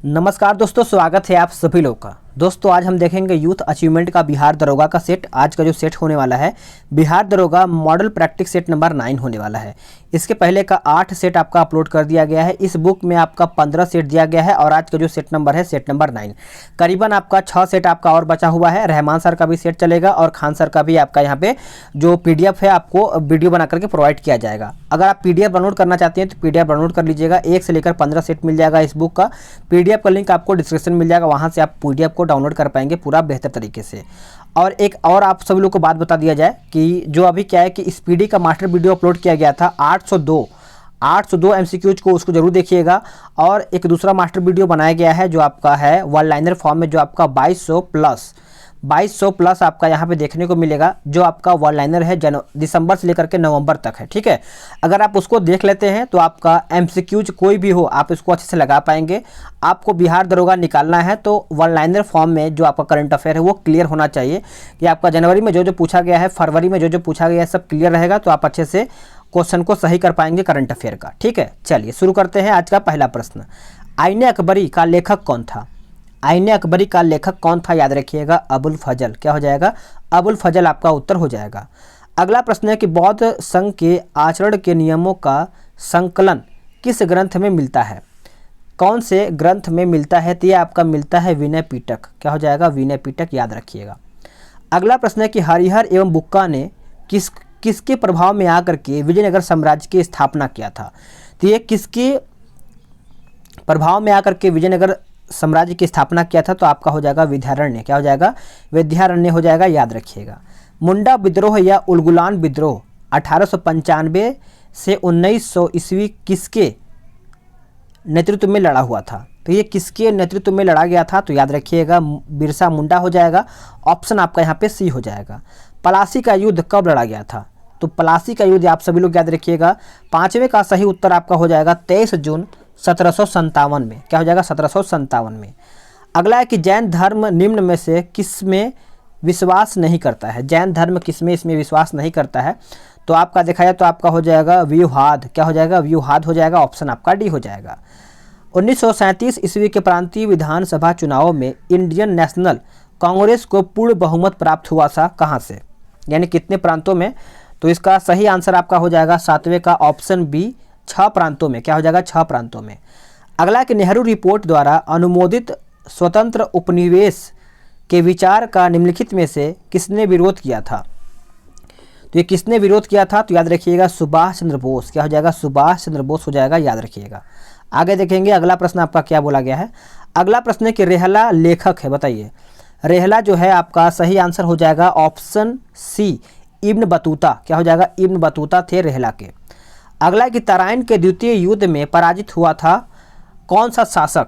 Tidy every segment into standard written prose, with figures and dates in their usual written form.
नमस्कार दोस्तों, स्वागत है आप सभी लोग का। दोस्तों आज हम देखेंगे यूथ अचीवमेंट का बिहार दरोगा का सेट। आज का जो सेट होने वाला है बिहार दरोगा मॉडल प्रैक्टिस सेट नंबर 9 होने वाला है। इसके पहले का 8 सेट आपका अपलोड कर दिया गया है। इस बुक में आपका 15 सेट दिया गया है और आज का जो सेट नंबर है सेट नंबर 9। करीबन आपका 6 सेट आपका और बचा हुआ है। रहमान सर का भी सेट चलेगा और खान सर का भी आपका यहाँ पे जो PDF है आपको वीडियो बना करके प्रोवाइड किया जाएगा। अगर आप PDF डाउनलोड करना चाहते हैं तो PDF डाउनलोड कर लीजिएगा। 1 से लेकर 15 सेट मिल जाएगा इस बुक का। PDF का लिंक आपको डिस्क्रिप्शन मिल जाएगा, वहाँ से आप PDF को डाउनलोड कर पाएंगे पूरा बेहतर तरीके से। और एक और आप सभी लोग को बात बता दिया जाए कि जो अभी क्या है कि स्पीडी का मास्टर वीडियो अपलोड किया गया था 802 MCQs को, उसको जरूर देखिएगा। और एक दूसरा मास्टर वीडियो बनाया गया है जो आपका है वन लाइनर फॉर्म में, जो आपका 2200 प्लस आपका यहाँ पे देखने को मिलेगा, जो आपका वन लाइनर है दिसंबर से लेकर के नवंबर तक है। ठीक है, अगर आप उसको देख लेते हैं तो आपका MCQs कोई भी हो आप इसको अच्छे से लगा पाएंगे। आपको बिहार दरोगा निकालना है तो वन लाइनर फॉर्म में जो आपका करंट अफेयर है वो क्लियर होना चाहिए कि आपका जनवरी में जो जो पूछा गया है, फरवरी में जो जो पूछा गया है, सब क्लियर रहेगा तो आप अच्छे से क्वेश्चन को सही कर पाएंगे करंट अफेयर का। ठीक है, चलिए शुरू करते हैं। आज का पहला प्रश्न, आईने अकबरी का लेखक कौन था? आईने अकबरी का लेखक कौन था? याद रखिएगा, अबुल फजल। क्या हो जाएगा? अबुल फजल आपका उत्तर हो जाएगा। अगला प्रश्न है कि बौद्ध संघ के आचरण के नियमों का संकलन किस ग्रंथ में मिलता है? कौन से ग्रंथ में मिलता है? तो ये आपका मिलता है विनय पिटक। क्या हो जाएगा? विनय पिटक, याद रखिएगा। अगला प्रश्न है कि हरिहर एवं बुक्का ने किसके प्रभाव में आकर के विजयनगर साम्राज्य की स्थापना किया था? तो ये किसके प्रभाव में आकर के विजयनगर साम्राज्य की स्थापना किया था? तो आपका हो जाएगा विद्यारण्य। क्या हो जाएगा? विद्यारण्य हो जाएगा, याद रखिएगा। मुंडा विद्रोह या उलगुलान विद्रोह 1895 से 1900 ईस्वी किसके नेतृत्व में लड़ा हुआ था? तो ये किसके नेतृत्व में लड़ा गया था? तो याद रखिएगा बिरसा मुंडा हो जाएगा। ऑप्शन आपका यहाँ पे सी हो जाएगा। पलासी का युद्ध कब लड़ा गया था? तो पलासी का युद्ध आप सभी लोग याद रखिएगा। 5वें का सही उत्तर आपका हो जाएगा 23 जून 1757 में। क्या हो जाएगा? 1757 में। अगला है कि जैन धर्म निम्न में से किस में विश्वास नहीं करता है? जैन धर्म किस में इसमें विश्वास नहीं करता है? तो आपका देखा जाए तो आपका हो जाएगा व्यूहाद। क्या हो जाएगा? व्यूहाद हो जाएगा। ऑप्शन आपका डी हो जाएगा। 1937 ईस्वी के प्रांतीय विधानसभा चुनाव में इंडियन नेशनल कांग्रेस को पूर्ण बहुमत प्राप्त हुआ था। कहाँ से, यानी कितने प्रांतों में? तो इसका सही आंसर आपका हो जाएगा 7वें का ऑप्शन बी, 6 प्रांतों में। क्या हो जाएगा? 6 प्रांतों में। अगला कि नेहरू रिपोर्ट द्वारा अनुमोदित स्वतंत्र उपनिवेश के विचार का निम्नलिखित में से किसने विरोध किया था? तो ये किसने विरोध किया था? तो याद रखिएगा सुभाष चंद्र बोस। क्या हो जाएगा? सुभाष चंद्र बोस हो जाएगा, याद रखिएगा। आगे देखेंगे अगला प्रश्न आपका क्या बोला गया है। अगला प्रश्न है कि रेहला लेखक है, बताइए। रेहला जो है आपका सही आंसर हो जाएगा ऑप्शन सी, इब्न बतूता। क्या हो जाएगा? इब्न बतूता थे रेहला के। अगला कि तराइन के द्वितीय युद्ध में पराजित हुआ था कौन सा शासक?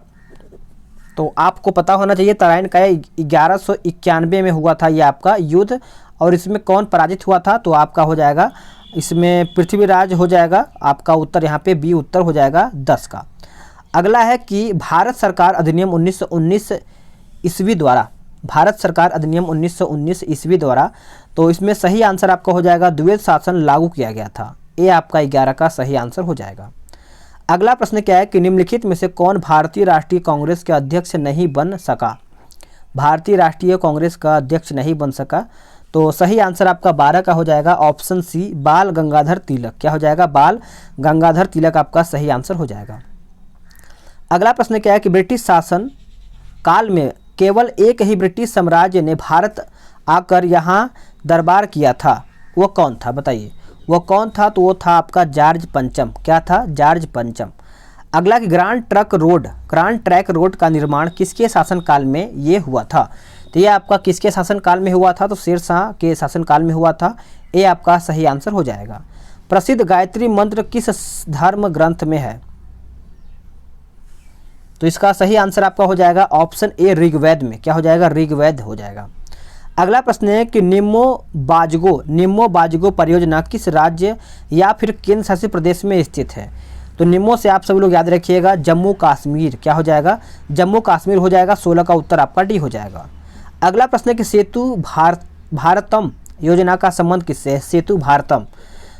तो आपको पता होना चाहिए तराइन का 1191 में हुआ था ये आपका युद्ध, और इसमें कौन पराजित हुआ था? तो आपका हो जाएगा इसमें पृथ्वीराज हो जाएगा। आपका उत्तर यहाँ पे बी उत्तर हो जाएगा 10 का। अगला है कि भारत सरकार अधिनियम 1919 ईस्वी द्वारा, भारत सरकार अधिनियम 1919 ईस्वी द्वारा, तो इसमें सही आंसर आपका हो जाएगा द्वैध शासन लागू किया गया था। ये आपका 11 का सही आंसर हो जाएगा। अगला प्रश्न क्या है कि निम्नलिखित में से कौन भारतीय राष्ट्रीय कांग्रेस के अध्यक्ष नहीं बन सका? भारतीय राष्ट्रीय कांग्रेस का अध्यक्ष नहीं बन सका, तो सही आंसर आपका 12 का हो जाएगा ऑप्शन सी, बाल गंगाधर तिलक। क्या हो जाएगा? बाल गंगाधर तिलक आपका सही आंसर हो जाएगा। अगला प्रश्न क्या है कि ब्रिटिश शासन काल में केवल एक ही ब्रिटिश साम्राज्य ने भारत आकर यहाँ दरबार किया था, वो कौन था? बताइए वो कौन था? तो वो था आपका जॉर्ज पंचम। क्या था? जॉर्ज पंचम। अगला कि ग्रांड ट्रैक रोड का निर्माण किसके शासनकाल में ये हुआ था? तो ये आपका किसके शासनकाल में हुआ था? तो शेरशाह के शासनकाल में हुआ था। ये आपका सही आंसर हो जाएगा। प्रसिद्ध गायत्री मंत्र किस धर्म ग्रंथ में है? तो इसका सही आंसर आपका हो जाएगा ऑप्शन ए, ऋग्वेद में। क्या हो जाएगा? ऋग्वेद हो जाएगा। अगला प्रश्न है कि निम्मो बाजगो परियोजना किस राज्य या फिर केंद्र शासित प्रदेश में स्थित है? तो निम्मो से आप सभी लोग याद रखिएगा जम्मू कश्मीर। क्या हो जाएगा? जम्मू कश्मीर हो जाएगा। 16 का उत्तर आपका डी हो जाएगा। अगला प्रश्न है कि सेतु भारतम योजना का संबंध किससे है? सेतु भारतम,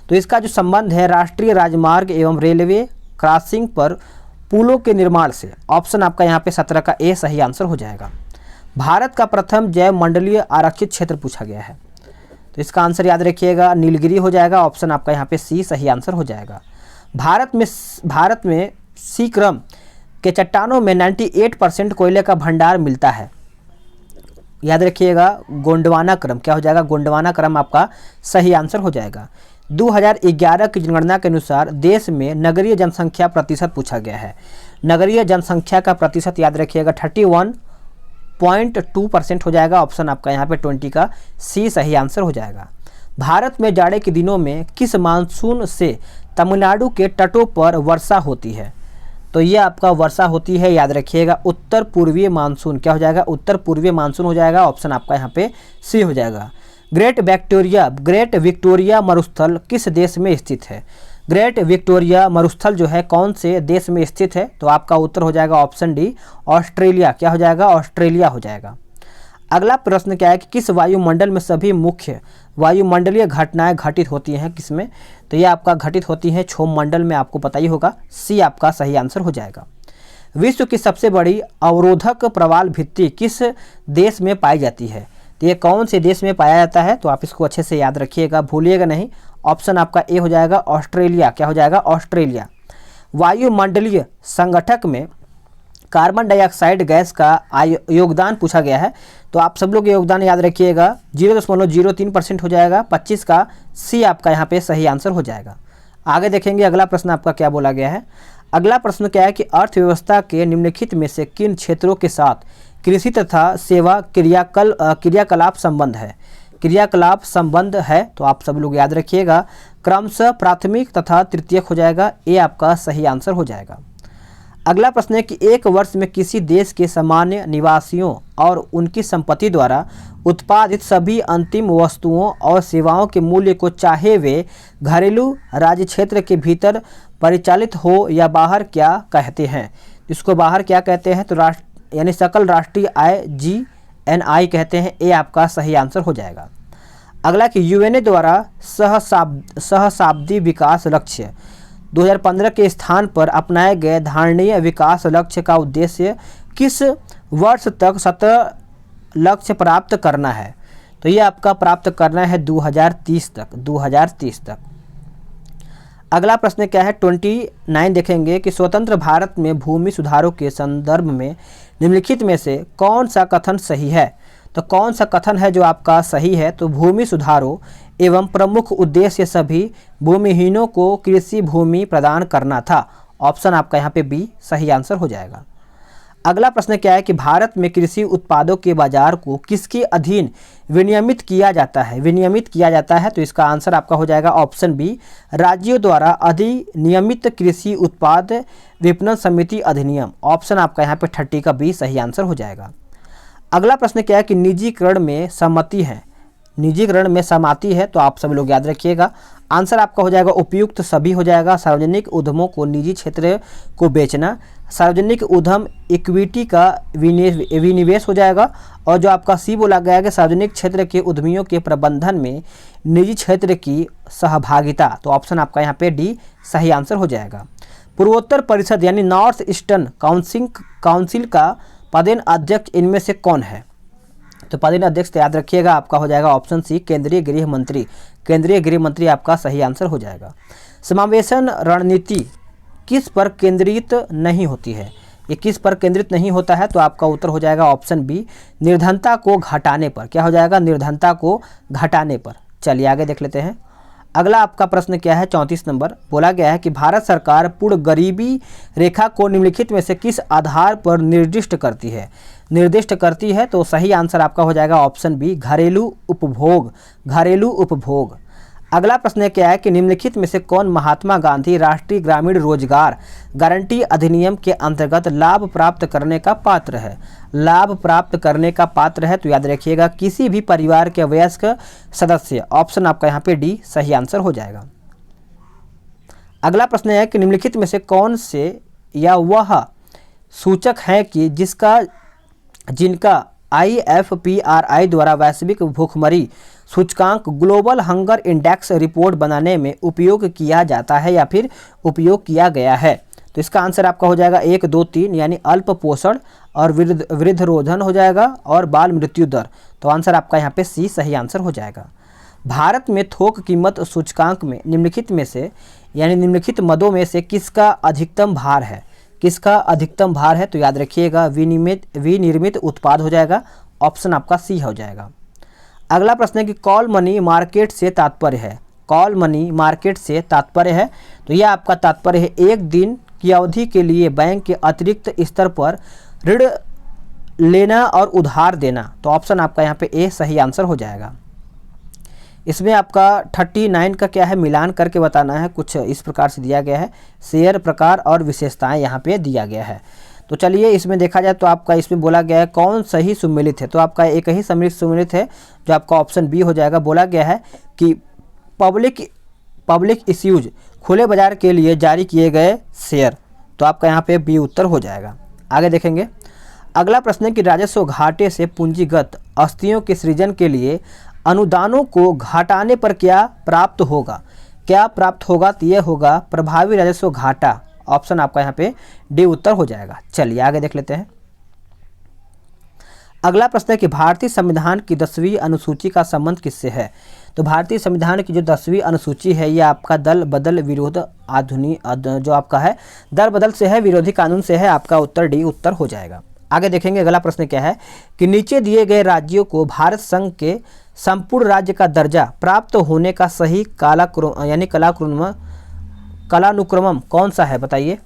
तो इसका जो संबंध है राष्ट्रीय राजमार्ग एवं रेलवे क्रॉसिंग पर पुलों के निर्माण से। ऑप्शन आपका यहाँ पे 17 का ए सही आंसर हो जाएगा। भारत का प्रथम जैव मंडलीय आरक्षित क्षेत्र पूछा गया है, तो इसका आंसर याद रखिएगा नीलगिरी हो जाएगा। ऑप्शन आपका यहाँ पे सी सही आंसर हो जाएगा। भारत में सी क्रम के चट्टानों में 98% कोयले का भंडार मिलता है, याद रखिएगा गोंडवाना क्रम। क्या हो जाएगा? गोंडवाना क्रम आपका सही आंसर हो जाएगा। 2011 की जनगणना के अनुसार देश में नगरीय जनसंख्या प्रतिशत पूछा गया है। नगरीय जनसंख्या का प्रतिशत याद रखिएगा 31.2% हो जाएगा। ऑप्शन आपका यहाँ पे 20 का सी सही आंसर हो जाएगा। भारत में जाड़े के दिनों में किस मानसून से तमिलनाडु के तटों पर वर्षा होती है? तो ये आपका वर्षा होती है, याद रखिएगा उत्तर पूर्वीय मानसून। क्या हो जाएगा? उत्तर पूर्वीय मानसून हो जाएगा। ऑप्शन आपका यहाँ पे सी हो जाएगा। ग्रेट विक्टोरिया मरुस्थल किस देश में स्थित है? ग्रेट विक्टोरिया मरुस्थल जो है कौन से देश में स्थित है? तो आपका उत्तर हो जाएगा ऑप्शन डी ऑस्ट्रेलिया। क्या हो जाएगा? ऑस्ट्रेलिया हो जाएगा। अगला प्रश्न क्या है कि किस वायुमंडल में सभी मुख्य वायुमंडलीय घटनाएं घटित होती हैं? किसमें? तो ये आपका घटित होती हैं क्षोभ मंडल में, आपको पता ही होगा। सी आपका सही आंसर हो जाएगा। विश्व की सबसे बड़ी अवरोधक प्रवाल भित्ति किस देश में पाई जाती है? तो ये कौन से देश में पाया जाता है? तो आप इसको अच्छे से याद रखिएगा, भूलिएगा नहीं। ऑप्शन आपका ए हो जाएगा ऑस्ट्रेलिया। क्या हो जाएगा? ऑस्ट्रेलिया। वायुमंडलीय संगठक में कार्बन डाइऑक्साइड गैस का योगदान पूछा गया है, तो आप सब लोग योगदान याद रखिएगा 0.03% हो जाएगा। 25 का सी आपका यहाँ पे सही आंसर हो जाएगा। आगे देखेंगे अगला प्रश्न आपका क्या बोला गया है। अगला प्रश्न क्या है कि अर्थव्यवस्था के निम्नलिखित में से किन क्षेत्रों के साथ कृषि तथा सेवा क्रियाकलाप संबंध है? क्रियाकलाप संबंध है, तो आप सब लोग याद रखिएगा क्रमशः प्राथमिक तथा तृतीयक हो जाएगा। ए आपका सही आंसर हो जाएगा। अगला प्रश्न है कि एक वर्ष में किसी देश के सामान्य निवासियों और उनकी संपत्ति द्वारा उत्पादित सभी अंतिम वस्तुओं और सेवाओं के मूल्य को चाहे वे घरेलू राज्य क्षेत्र के भीतर परिचालित हो या बाहर क्या कहते हैं? इसको बाहर क्या कहते हैं? तो यानी सकल राष्ट्रीय आय GNI कहते हैं। ए आपका सही आंसर हो जाएगा। अगला कि यूएनए द्वारा सहस्राब्दी विकास लक्ष्य 2015 के स्थान पर अपनाए गए धारणीय विकास लक्ष्य का उद्देश्य किस वर्ष तक 17 लक्ष्य प्राप्त करना है? तो ये आपका प्राप्त करना है 2030 तक। अगला प्रश्न क्या है 29 देखेंगे कि स्वतंत्र भारत में भूमि सुधारों के संदर्भ में निम्नलिखित में से कौन सा कथन सही है? तो कौन सा कथन है जो आपका सही है? तो भूमि सुधारों एवं प्रमुख उद्देश्य सभी भूमिहीनों को कृषि भूमि प्रदान करना था। ऑप्शन आपका यहाँ पे बी सही आंसर हो जाएगा। अगला प्रश्न क्या है कि भारत में कृषि उत्पादों के बाजार को किसके अधीन विनियमित किया जाता है? तो इसका आंसर आपका हो जाएगा ऑप्शन बी राज्यों द्वारा अधिनियमित कृषि उत्पाद विपणन समिति अधिनियम। ऑप्शन आपका यहाँ पे 30 का बी सही आंसर हो जाएगा। अगला प्रश्न क्या है कि निजीकरण में सहमति है, तो आप सब लोग याद रखिएगा आंसर आपका हो जाएगा उपयुक्त सभी हो जाएगा। सार्वजनिक उद्यमों को निजी क्षेत्र को बेचना, सार्वजनिक उद्यम इक्विटी का विनिवेश हो जाएगा। और जो आपका सी बोला गया है कि सार्वजनिक क्षेत्र के उद्यमियों के प्रबंधन में निजी क्षेत्र की सहभागिता, तो ऑप्शन आपका यहाँ पे डी सही आंसर हो जाएगा। पूर्वोत्तर परिषद यानी नॉर्थ ईस्टर्न काउंसिल का पदेन अध्यक्ष इनमें से कौन है? तो पदेन अध्यक्ष तो याद रखिएगा आपका हो जाएगा ऑप्शन सी केंद्रीय गृह मंत्री आपका सही आंसर हो जाएगा। समावेशन रणनीति किस पर केंद्रित नहीं होती है? ये किस पर केंद्रित नहीं होता है? तो आपका उत्तर हो जाएगा ऑप्शन बी निर्धनता को घटाने पर। क्या हो जाएगा? निर्धनता को घटाने पर। चलिए आगे देख लेते हैं। अगला आपका प्रश्न क्या है 34 नंबर बोला गया है कि भारत सरकार पूर्ण गरीबी रेखा को निम्नलिखित में से किस आधार पर निर्दिष्ट करती है? तो सही आंसर आपका हो जाएगा ऑप्शन बी घरेलू उपभोग। अगला प्रश्न क्या है कि निम्नलिखित में से कौन महात्मा गांधी राष्ट्रीय ग्रामीण रोजगार गारंटी अधिनियम के अंतर्गत लाभ प्राप्त करने का पात्र है? तो याद रखिएगा किसी भी परिवार के वयस्क सदस्य। ऑप्शन आपका यहाँ पे डी सही आंसर हो जाएगा। अगला प्रश्न है कि निम्नलिखित में से कौन से या वह सूचक है कि जिनका IFPRI द्वारा वैश्विक भूखमरी सूचकांक ग्लोबल हंगर इंडेक्स रिपोर्ट बनाने में उपयोग किया जाता है या फिर उपयोग किया गया है? तो इसका आंसर आपका हो जाएगा 1, 2, 3 यानी अल्प पोषण और वृद्धरोधन हो जाएगा और बाल मृत्यु दर। तो आंसर आपका यहाँ पे सी सही आंसर हो जाएगा। भारत में थोक कीमत सूचकांक में निम्नलिखित में से यानी निम्नलिखित मदों में से किसका अधिकतम भार है? किसका अधिकतम भार है? तो याद रखिएगा विनिर्मित उत्पाद हो जाएगा, ऑप्शन आपका सी हो जाएगा। अगला प्रश्न है कि कॉल मनी मार्केट से तात्पर्य है। कॉल मनी मार्केट से तात्पर्य है, तो यह आपका तात्पर्य है एक दिन की अवधि के लिए बैंक के अतिरिक्त स्तर पर ऋण लेना और उधार देना। तो ऑप्शन आपका यहाँ पे ए सही आंसर हो जाएगा। इसमें आपका 39 का क्या है मिलान करके बताना है, कुछ इस प्रकार से दिया गया है। शेयर प्रकार और विशेषताएं यहाँ पे दिया गया है। तो चलिए इसमें देखा जाए तो आपका इसमें बोला गया है कौन सही सुमेलित है। तो आपका एक ही सुमेलित है जो आपका ऑप्शन बी हो जाएगा। बोला गया है कि पब्लिक इश्यूज खुले बाजार के लिए जारी किए गए शेयर। तो आपका यहाँ पे बी उत्तर हो जाएगा। आगे देखेंगे। अगला प्रश्न है कि राजस्व घाटे से पूंजीगत अस्थियों के सृजन के लिए अनुदानों को घटाने पर क्या प्राप्त होगा? क्या प्राप्त होगा? तो यह होगा प्रभावी राजस्व घाटा। ऑप्शन आपका यहाँ पे डी उत्तर हो जाएगा। चलिए आगे देख लेते हैं। अगला प्रश्न है कि भारतीय संविधान की 10वीं अनुसूची का संबंध किससे है? तो भारतीय संविधान की जो 10वीं अनुसूची है यह आपका दल बदल विरोध जो आपका है दल बदल से है, विरोधी कानून से है। आपका उत्तर डी उत्तर हो जाएगा। आगे देखेंगे। अगला प्रश्न क्या है कि नीचे दिए गए राज्यों को भारत संघ के संपूर्ण राज्य का दर्जा प्राप्त होने का सही कालानुक्रम कौन सा है? बताइए।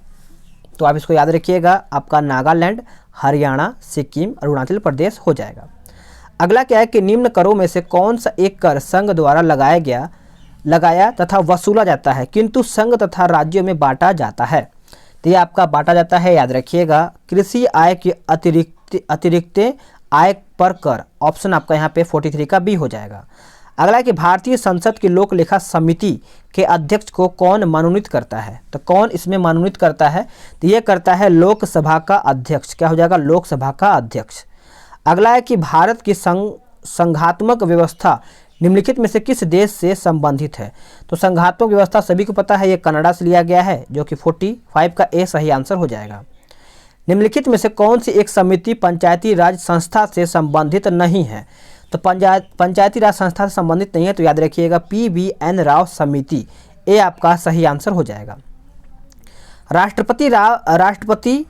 तो आप इसको याद रखिएगा, आपका नागालैंड, हरियाणा, सिक्किम, अरुणाचल प्रदेश हो जाएगा। अगला क्या है कि निम्न करों में से कौन सा एक कर संघ द्वारा लगाया तथा वसूला जाता है किंतु संघ तथा राज्यों में बांटा जाता है? तो ये आपका बांटा जाता है, याद रखिएगा, कृषि आय के अतिरिक्त आय पर कर। ऑप्शन आपका यहाँ पे 43 का बी हो जाएगा। अगला कि भारतीय संसद की लोक लेखा समिति के अध्यक्ष को कौन मनोनीत करता है? तो कौन इसमें मनोनीत करता है? तो ये करता है लोकसभा का अध्यक्ष। क्या हो जाएगा? लोकसभा का अध्यक्ष। अगला है कि भारत की संघात्मक व्यवस्था निम्नलिखित में से किस देश से संबंधित है? तो संघात्मक व्यवस्था सभी को पता है, ये कनाडा से लिया गया है, जो कि 45 का ए सही आंसर हो जाएगा। निम्नलिखित में से कौन सी एक समिति पंचायती राज संस्था से संबंधित नहीं है? तो पंचायती राज संस्था से संबंधित नहीं है, तो याद रखिएगा PBN राव समिति, ए आपका सही आंसर हो जाएगा। राष्ट्रपति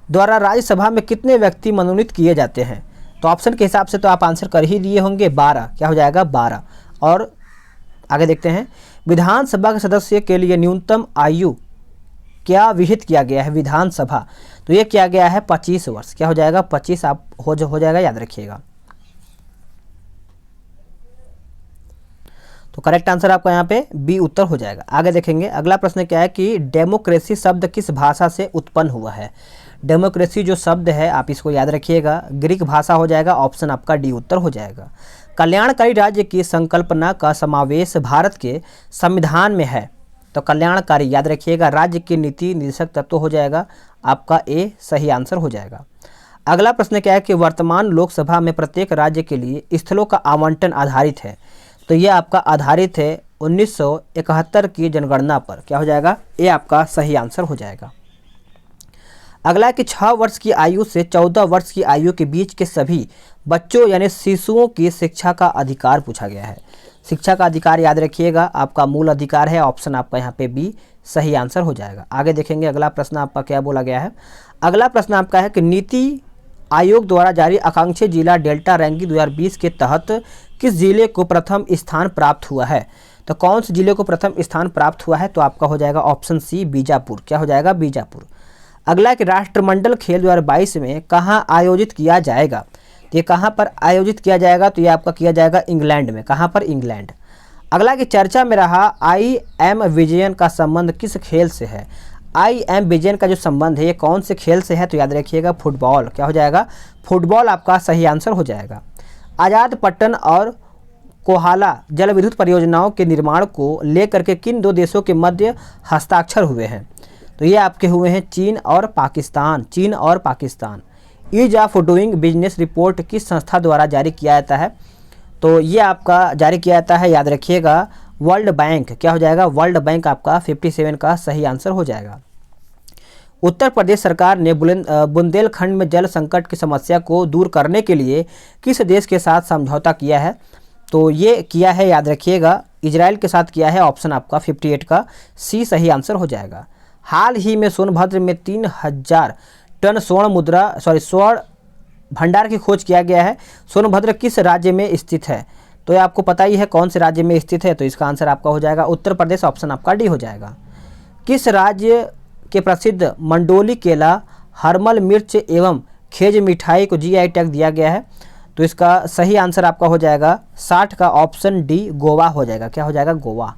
द्वारा राज्यसभा में कितने व्यक्ति मनोनीत किए जाते हैं? तो ऑप्शन के हिसाब से तो आप आंसर कर ही दिए होंगे, 12। क्या हो जाएगा? 12। और आगे देखते हैं। विधानसभा के सदस्य के लिए न्यूनतम आयु क्या विहित किया गया है? विधानसभा, तो ये किया गया है 25 वर्ष। क्या हो जाएगा? 25 आप हो जाएगा, याद रखिएगा। तो करेक्ट आंसर आपका यहाँ पे बी उत्तर हो जाएगा। आगे देखेंगे। अगला प्रश्न क्या है कि डेमोक्रेसी शब्द किस भाषा से उत्पन्न हुआ है? डेमोक्रेसी जो शब्द है आप इसको याद रखिएगा, ग्रीक भाषा हो जाएगा। ऑप्शन आपका डी उत्तर हो जाएगा। कल्याणकारी राज्य की संकल्पना का समावेश भारत के संविधान में है। तो कल्याणकारी याद रखिएगा, राज्य की नीति निर्देशक तत्व हो जाएगा। आपका ए सही आंसर हो जाएगा। अगला प्रश्न क्या है कि वर्तमान लोकसभा में प्रत्येक राज्य के लिए स्थलों का आवंटन आधारित है। तो यह आपका आधारित है 1971 की जनगणना पर। क्या हो जाएगा? ये आपका सही आंसर हो जाएगा। अगला कि 6 वर्ष की आयु से 14 वर्ष की आयु के बीच के सभी बच्चों यानी शिशुओं की शिक्षा का अधिकार पूछा गया है। शिक्षा का अधिकार याद रखिएगा, आपका मूल अधिकार है। ऑप्शन आपका यहाँ पे बी सही आंसर हो जाएगा। आगे देखेंगे। अगला प्रश्न आपका क्या बोला गया है? अगला प्रश्न आपका है कि नीति आयोग द्वारा जारी आकांक्षी जिला डेल्टा रैंकिंग 2020 के तहत किस जिले को प्रथम स्थान प्राप्त हुआ है? तो कौन से जिले को प्रथम स्थान प्राप्त हुआ है? तो आपका हो जाएगा ऑप्शन सी बीजापुर। क्या हो जाएगा? बीजापुर। अगला कि राष्ट्रमंडल खेल 2022 में कहाँ आयोजित किया जाएगा? तो ये कहाँ पर आयोजित किया जाएगा? तो ये आपका किया जाएगा इंग्लैंड में। कहाँ पर? इंग्लैंड। अगला कि चर्चा में रहा IM विजयन का संबंध किस खेल से है? IM विजयन का जो संबंध है ये कौन से खेल से है? तो याद रखिएगा फुटबॉल। क्या हो जाएगा? फुटबॉल आपका सही आंसर हो जाएगा। आजाद पट्टन और कोहाला जल विद्युत परियोजनाओं के निर्माण को लेकर के किन 2 देशों के मध्य हस्ताक्षर हुए हैं? तो ये आपके हुए हैं चीन और पाकिस्तान। चीन और Pakistan. Ease of doing business report किस संस्था द्वारा जारी किया जाता है? तो ये आपका जारी किया जाता है, याद रखिएगा, वर्ल्ड बैंक। क्या हो जाएगा? वर्ल्ड बैंक आपका 57 का सही आंसर हो जाएगा। उत्तर प्रदेश सरकार ने बुंदेलखंड में जल संकट की समस्या को दूर करने के लिए किस देश के साथ समझौता किया है? तो ये किया है, याद रखिएगा, इजराइल के साथ किया है। ऑप्शन आपका 58 का सी सही आंसर हो जाएगा। हाल ही में सोनभद्र में 3000 टन स्वर्ण भंडार की खोज किया गया है। सोनभद्र किस राज्य में स्थित है? तो ये आपको पता ही है कौन से राज्य में स्थित है, तो इसका आंसर आपका हो जाएगा उत्तर प्रदेश। ऑप्शन आपका डी हो जाएगा। किस राज्य के प्रसिद्ध मंडोली केला, हरमल मिर्च एवं खेज मिठाई को जीआई टैग दिया गया है? तो इसका सही आंसर आपका हो जाएगा 60 का ऑप्शन डी गोवा हो जाएगा। क्या हो जाएगा? गोवा।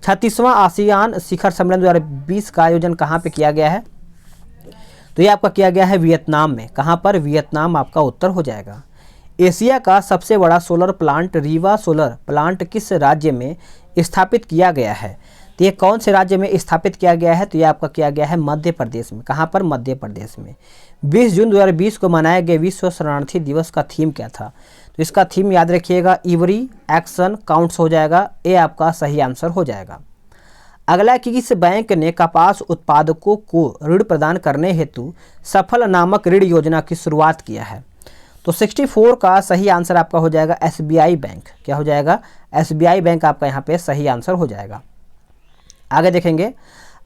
36वां आसियान शिखर सम्मेलन 2020 का आयोजन कहाँ पे किया गया है? तो ये आपका किया गया है वियतनाम में। कहाँ पर? वियतनाम आपका उत्तर हो जाएगा। एशिया का सबसे बड़ा solar plant Rewa solar plant किस राज्य में स्थापित किया गया है? तो ये कौन से राज्य में स्थापित किया गया है? तो ये आपका किया गया है मध्य प्रदेश में। कहाँ पर? मध्य प्रदेश में। 20 जून 2020 को मनाए गए विश्व शरणार्थी दिवस का थीम क्या था? तो इसका थीम याद रखिएगा एवरी एक्शन काउंट्स हो जाएगा। ये आपका सही आंसर हो जाएगा। अगला कि किस बैंक ने कपास उत्पादकों को ऋण प्रदान करने हेतु सफल नामक ऋण योजना की शुरुआत किया है? तो 64 का सही आंसर आपका हो जाएगा एसबीआई बैंक। क्या हो जाएगा? एसबीआई बैंक आपका यहाँ पे सही आंसर हो जाएगा। आगे देखेंगे।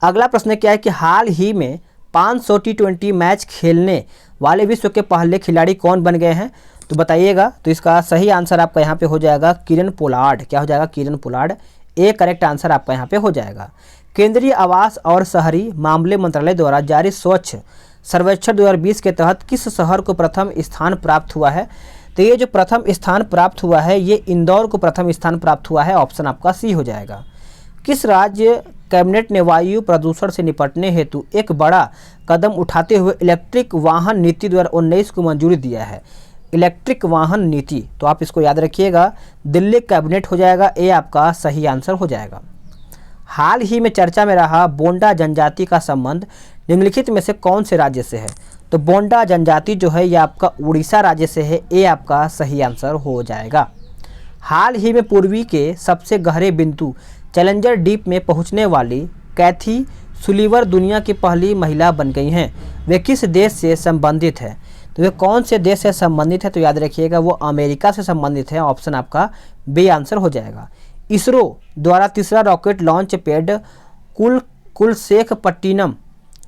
अगला प्रश्न क्या है कि हाल ही में 500 T20 मैच खेलने वाले विश्व के पहले खिलाड़ी कौन बन गए हैं? तो बताइएगा। तो इसका सही आंसर आपका यहाँ पे हो जाएगा किरण पोलार्ड। क्या हो जाएगा? Kieron Pollard. A correct answer आपका यहाँ पे हो जाएगा। केंद्रीय आवास और शहरी मामले मंत्रालय द्वारा जारी स्वच्छ सर्वेक्षण 2020 के तहत किस शहर को प्रथम स्थान प्राप्त हुआ है? तो ये जो प्रथम स्थान प्राप्त हुआ है ये इंदौर को प्रथम स्थान प्राप्त हुआ है। ऑप्शन आपका सी हो जाएगा। किस राज्य कैबिनेट ने वायु प्रदूषण से निपटने हेतु एक बड़ा कदम उठाते हुए इलेक्ट्रिक वाहन नीति 2019 को मंजूरी दिया है? इलेक्ट्रिक वाहन नीति, तो आप इसको याद रखिएगा, दिल्ली कैबिनेट हो जाएगा। ये आपका सही आंसर हो जाएगा। हाल ही में चर्चा में रहा बोंडा जनजाति का संबंध निम्नलिखित में से कौन से राज्य से है? तो बोंडा जनजाति जो है ये आपका उड़ीसा राज्य से है। ये आपका सही आंसर हो जाएगा। हाल ही में पूर्वी के सबसे गहरे बिंदु चैलेंजर डीप में पहुंचने वाली कैथी सुलीवर दुनिया की पहली महिला बन गई हैं। वे किस देश से संबंधित है? तो वे कौन से देश से संबंधित है? तो याद रखिएगा वो अमेरिका से संबंधित है। ऑप्शन आपका बी आंसर हो जाएगा। इसरो द्वारा तीसरा रॉकेट लॉन्च पैड कुलशेखपट्टिनम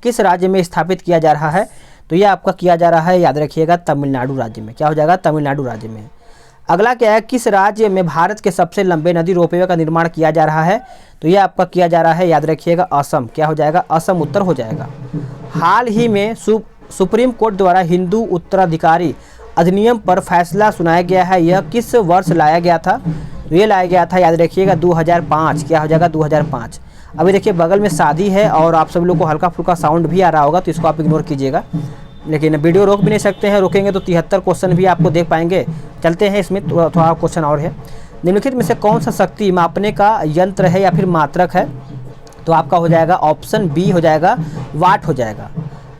किस राज्य में स्थापित किया जा रहा है? तो ये आपका किया जा रहा है, याद रखिएगा, तमिलनाडु राज्य में। क्या हो जाएगा? तमिलनाडु राज्य में। अगला क्या है? किस राज्य में भारत के सबसे लंबे नदी रोपवे का निर्माण किया जा रहा है? तो ये आपका किया जा रहा है, याद रखिएगा, असम। क्या हो जाएगा? असम उत्तर हो जाएगा। हाल ही में सुप्रीम कोर्ट द्वारा हिंदू उत्तराधिकारी अधिनियम पर फैसला सुनाया गया है। यह किस वर्ष लाया गया था? तो ये लाया गया था, याद रखिएगा, 2005। क्या हो जाएगा? 2005। अभी देखिए बगल में शादी है और आप सभी लोग को हल्का फुल्का साउंड भी आ रहा होगा, तो इसको आप इग्नोर कीजिएगा। लेकिन वीडियो रोक भी नहीं सकते हैं, रोकेंगे तो 73 क्वेश्चन भी आपको देख पाएंगे। चलते हैं, इसमें थोड़ा क्वेश्चन और है। निम्नलिखित में से कौन सा शक्ति मापने का यंत्र है या फिर मात्रक है? तो आपका हो जाएगा ऑप्शन बी हो जाएगा, वाट हो जाएगा।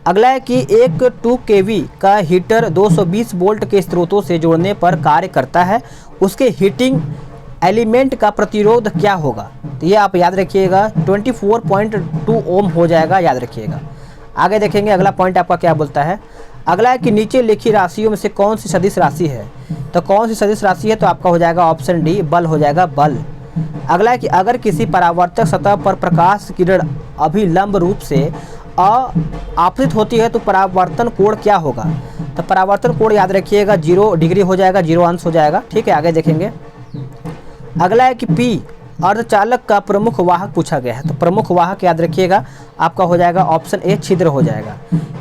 अगला है कि एक 2 kV का हीटर 220 वोल्ट के स्रोतों से जोड़ने पर कार्य करता है, उसके हीटिंग एलिमेंट का प्रतिरोध क्या होगा? तो ये आप याद रखिएगा 24.2 ओम हो जाएगा, याद रखिएगा। आगे देखेंगे अगला पॉइंट आपका क्या बोलता है। अगला है कि नीचे लिखी राशियों में से कौन सी सदिश राशि है? तो कौन सी सदिश राशि है? तो आपका हो जाएगा ऑप्शन डी, बल हो जाएगा, बल। अगला है कि अगर किसी परावर्तक सतह पर प्रकाश किरण अभिलंब रूप से आपतित होती है तो परावर्तन कोण क्या होगा? तो परावर्तन कोण याद रखिएगा 0 डिग्री हो जाएगा, 0 अंश हो जाएगा। ठीक है, आगे देखेंगे। अगला है कि पी अर्धचालक का प्रमुख वाहक पूछा गया है। तो प्रमुख वाहक याद रखिएगा आपका हो जाएगा ऑप्शन ए, छिद्र हो जाएगा।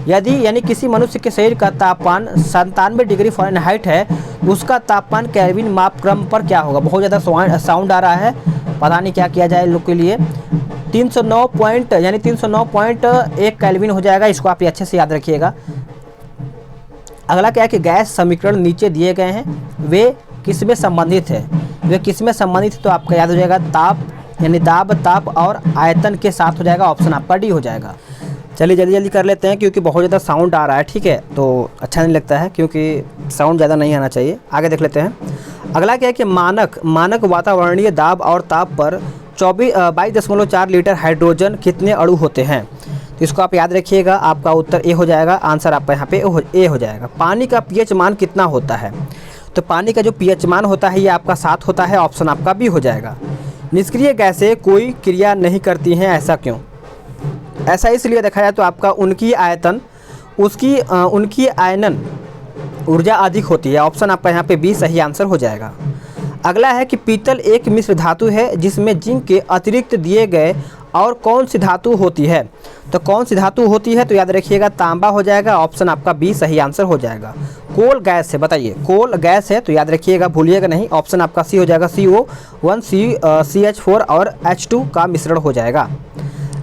यदि यानी किसी मनुष्य के शरीर का तापमान 97 डिग्री फ़ारेनहाइट है, उसका तापमान केल्विन मापक्रम पर क्या होगा? बहुत ज़्यादा साउंड आ रहा है, पता नहीं क्या किया जाए लोग के लिए। 309.1 केल्विन हो जाएगा। इसको आप अच्छे से याद रखिएगा। अगला क्या है कि गैस समीकरण नीचे दिए गए हैं, वे किस में संबंधित है? वे किस में संबंधित है? तो आपका याद हो जाएगा ताप, यानी दाब, ताप और आयतन के साथ हो जाएगा। ऑप्शन आपका डी हो जाएगा। चलिए जल्दी जल्दी कर लेते हैं क्योंकि बहुत ज़्यादा साउंड आ रहा है। ठीक है, तो अच्छा नहीं लगता है क्योंकि साउंड ज़्यादा नहीं आना चाहिए। आगे देख लेते हैं। अगला क्या है कि मानक वातावरणीय दाब और ताप पर 22.4 लीटर हाइड्रोजन कितने अणु होते हैं? तो इसको आप याद रखिएगा, आपका उत्तर ए हो जाएगा, आंसर आपका यहाँ पे ए हो जाएगा। पानी का पीएच मान कितना होता है? तो पानी का जो पीएच मान होता है ये आपका 7 होता है, ऑप्शन आपका बी हो जाएगा। निष्क्रिय गैसें कोई क्रिया नहीं करती हैं, ऐसा क्यों? ऐसा इसलिए देखा जाए तो आपका उनकी आयतन उनकी आयनन ऊर्जा अधिक होती है, ऑप्शन आपका यहाँ पे बी सही आंसर हो जाएगा। अगला है कि पीतल एक मिश्र धातु है जिसमें जिंक के अतिरिक्त दिए गए और कौन सी धातु होती है? तो कौन सी धातु होती है? तो याद रखिएगा तांबा हो जाएगा, ऑप्शन आपका बी सही आंसर हो जाएगा। कोल गैस है, बताइए कोल गैस है तो याद रखिएगा, भूलिएगा नहीं, ऑप्शन आपका सी हो जाएगा, CO1 CH4 और H2 का मिश्रण हो जाएगा।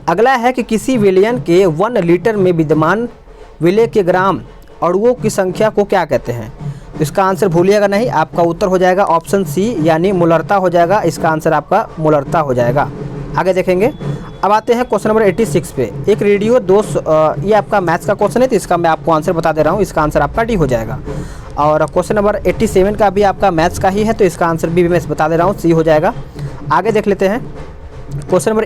अगला है कि किसी विलयन के 1 लीटर में विद्यमान विलय के ग्राम अणुओं की संख्या को क्या कहते हैं? तो इसका आंसर भूलिएगा नहीं, आपका उत्तर हो जाएगा ऑप्शन सी यानी मोलरता हो जाएगा, इसका आंसर आपका मोलरता हो जाएगा। आगे देखेंगे। अब आते हैं क्वेश्चन नंबर 86 पे। एक रेडियो ये आपका मैथ्स का क्वेश्चन है तो इसका मैं आपको आंसर बता दे रहा हूँ, इसका आंसर आपका डी हो जाएगा। और क्वेश्चन नंबर 87 का भी आपका मैथ्स का ही है तो इसका आंसर भी मैं बता दे रहा हूँ, सी हो जाएगा। आगे देख लेते हैं क्वेश्चन नंबर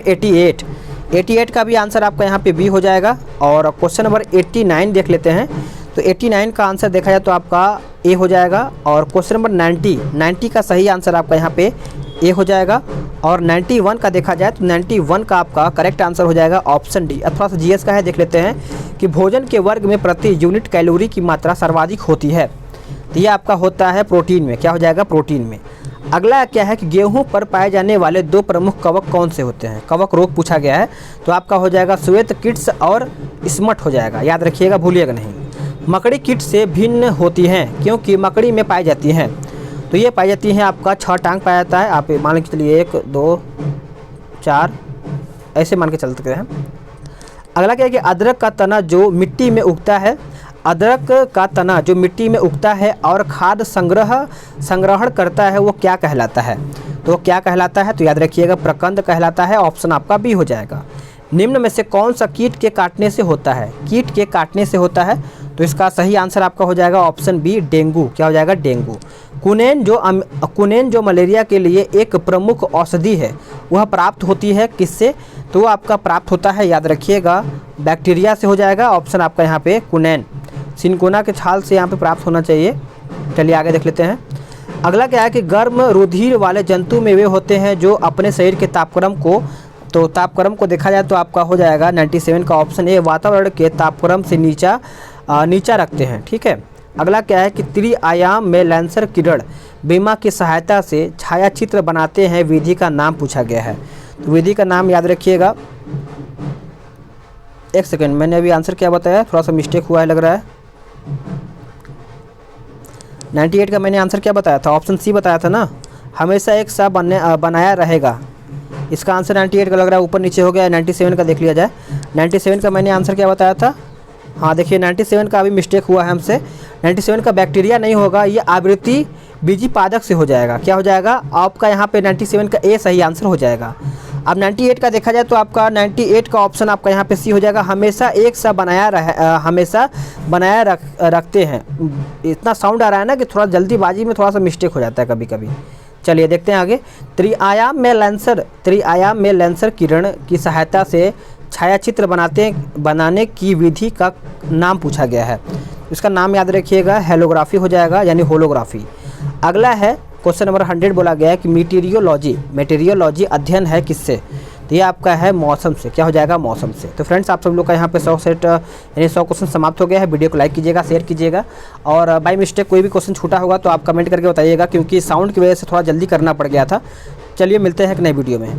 88 का भी आंसर आपका यहाँ पे बी हो जाएगा। और क्वेश्चन नंबर 89 देख लेते हैं तो 89 का आंसर देखा जाए तो आपका ए हो जाएगा। और क्वेश्चन नंबर 90 का सही आंसर आपका यहाँ पे ए हो जाएगा। और 91 का देखा जाए तो 91 का आपका करेक्ट आंसर हो जाएगा ऑप्शन डी। थोड़ा सा जीएस का है, देख लेते हैं कि भोजन के वर्ग में प्रति यूनिट कैलोरी की मात्रा सर्वाधिक होती है, तो ये आपका होता है प्रोटीन में, क्या हो जाएगा प्रोटीन में। अगला क्या है कि गेहूं पर पाए जाने वाले 2 प्रमुख कवक कौन से होते हैं? कवक रोग पूछा गया है तो आपका हो जाएगा श्वेत कीट्स और स्मट हो जाएगा, याद रखिएगा भूलिएगा नहीं। मकड़ी कीट से भिन्न होती हैं क्योंकि मकड़ी में पाई जाती हैं, तो ये पाई जाती हैं आपका 6 टांग पाया जाता है, आप मान के चलिए 1 2 4 ऐसे मान के चलते हैं। अगला क्या है कि अदरक का तना जो मिट्टी में उगता है, अदरक का तना जो मिट्टी में उगता है और खाद संग्रहण करता है वो क्या कहलाता है? तो क्या कहलाता है? तो याद रखिएगा प्रकंद कहलाता है, ऑप्शन आपका बी हो जाएगा। निम्न में से कौन सा कीट के काटने से होता है? कीट के काटने से होता है तो इसका सही आंसर आपका हो जाएगा ऑप्शन बी डेंगू, क्या हो जाएगा डेंगू। कुनेन जो मलेरिया के लिए एक प्रमुख औषधि है वह प्राप्त होती है किससे? तो वो आपका प्राप्त होता है, याद रखिएगा बैक्टीरिया से हो जाएगा, ऑप्शन आपका यहाँ पे कुनेन, सिनकोना के छाल से यहाँ पे प्राप्त होना चाहिए। चलिए आगे देख लेते हैं। अगला क्या है कि गर्म रुधिर वाले जंतु में वे होते हैं जो अपने शरीर के तापक्रम को देखा जाए तो आपका हो जाएगा 97 का ऑप्शन ए, वातावरण के तापक्रम से नीचा रखते हैं, ठीक है। अगला क्या है कि त्रिआयाम में लेंसर किरण बीमा की सहायता से छायाचित्र बनाते हैं, विधि का नाम पूछा गया है, तो विधि का नाम याद रखिएगा। एक सेकेंड, मैंने अभी आंसर क्या बताया, थोड़ा सा मिस्टेक हुआ है लग रहा है। 98 का मैंने आंसर क्या बताया था? ऑप्शन सी बताया था ना, हमेशा एक सा बनाया रहेगा, इसका आंसर 98 का लग रहा है, ऊपर नीचे हो गया। 97 का देख लिया जाए। 97 का मैंने आंसर क्या बताया था? हाँ देखिए 97 का अभी मिस्टेक हुआ है हमसे। 97 का बैक्टीरिया नहीं होगा, ये आवृत्ति बीजी पादक से हो जाएगा, क्या हो जाएगा आपका यहाँ पे 97 का ए सही आंसर हो जाएगा। अब 98 का देखा जाए तो आपका 98 का ऑप्शन आपका यहाँ पे सी हो जाएगा, हमेशा एक सा बनाया रखते हैं। इतना साउंड आ रहा है ना कि थोड़ा जल्दीबाजी में थोड़ा सा मिस्टेक हो जाता है कभी कभी। चलिए देखते हैं आगे। त्रिआयाम में लेंसर किरण की सहायता से छायाचित्र बनाने की विधि का नाम पूछा गया है, इसका नाम याद रखिएगा हेलोग्राफी हो जाएगा, यानी होलोग्राफी। अगला है क्वेश्चन नंबर 100 बोला गया है कि मेटीरियोलॉजी अध्ययन है किससे? तो ये आपका है मौसम से, क्या हो जाएगा मौसम से। तो फ्रेंड्स आप सब लोग का यहाँ पे 100 क्वेश्चन समाप्त हो गया है। वीडियो को लाइक कीजिएगा, शेयर कीजिएगा, और बाय मिस्टेक कोई भी क्वेश्चन छूटा होगा तो आप कमेंट करके बताइएगा, क्योंकि साउंड की वजह से थोड़ा जल्दी करना पड़ गया था। चलिए मिलते हैं एक नई वीडियो में।